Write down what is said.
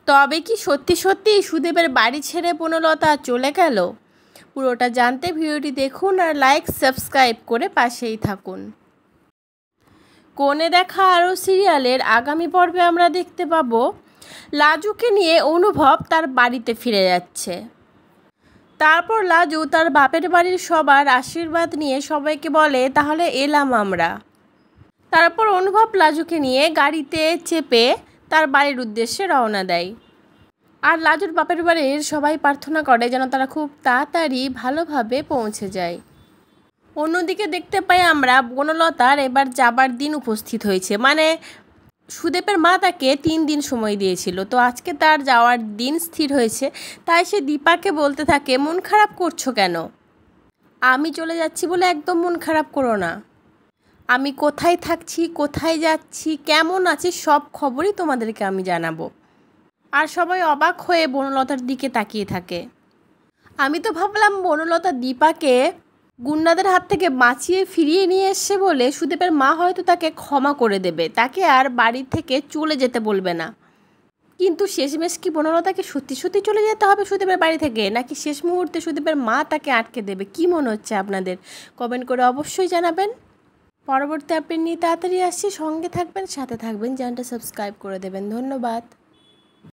তবে কি সত্যি সত্যি সুদেবের বাড়ি ছেড়ে বনলতা চলে গেল? পুরোটা জানতে ভিডিওটি দেখুন আর লাইক সাবস্ক্রাইব করে পাশেই থাকুন। কোণে দেখা আরও সিরিয়ালের আগামী পর্বে আমরা দেখতে পাবো লাজুকে নিয়ে অনুভব তার বাড়িতে ফিরে যাচ্ছে। তারপর লাজু তার বাপের বাড়ির সবার আশীর্বাদ নিয়ে সবাইকে বলে তাহলে এলাম আমরা। তারপর অনুভব লাজুকে নিয়ে গাড়িতে চেপে তার বাড়ির উদ্দেশ্যে রওনা দেয়। আর লাজুর বাপের বাড়ির সবাই প্রার্থনা করে যেন তারা খুব তাড়াতাড়ি ভালোভাবে পৌঁছে যায়। অন্যদিকে দেখতে পাই আমরা বনলতার এবার যাবার দিন উপস্থিত হয়েছে, মানে সুদেবের মা তাকে 3 দিন সময় দিয়েছিল, তো আজকে তার যাওয়ার দিন স্থির হয়েছে। তাই সে দীপাকে বলতে থাকে মন খারাপ করছো কেন? আমি চলে যাচ্ছি বলে একদম মন খারাপ করো না। আমি কোথায় থাকছি, কোথায় যাচ্ছি, কেমন আছি সব খবরই তোমাদেরকে আমি জানাবো। আর সবাই অবাক হয়ে বনলতার দিকে তাকিয়ে থাকে। আমি তো ভাবলাম বনলতা দীপাকে গুন্ডাদের হাত থেকে বাঁচিয়ে ফিরিয়ে নিয়ে এসছে বলে সুদেবের মা হয়তো তাকে ক্ষমা করে দেবে, তাকে আর বাড়ি থেকে চলে যেতে বলবে না। কিন্তু শেষমেশ কি বনলতাকে সত্যি সত্যি চলে যেতে হবে সুদেবের বাড়ি থেকে, নাকি শেষ মুহূর্তে সুদেবের মা তাকে আটকে দেবে? কি মনে হচ্ছে আপনাদের? কমেন্ট করে অবশ্যই জানাবেন। পরবর্তী আপডেট নিয়ে তাড়াতাড়ি আসছি, সঙ্গে থাকবেন, সাথে থাকবেন, চ্যানেলটা সাবস্ক্রাইব করে দেবেন। ধন্যবাদ।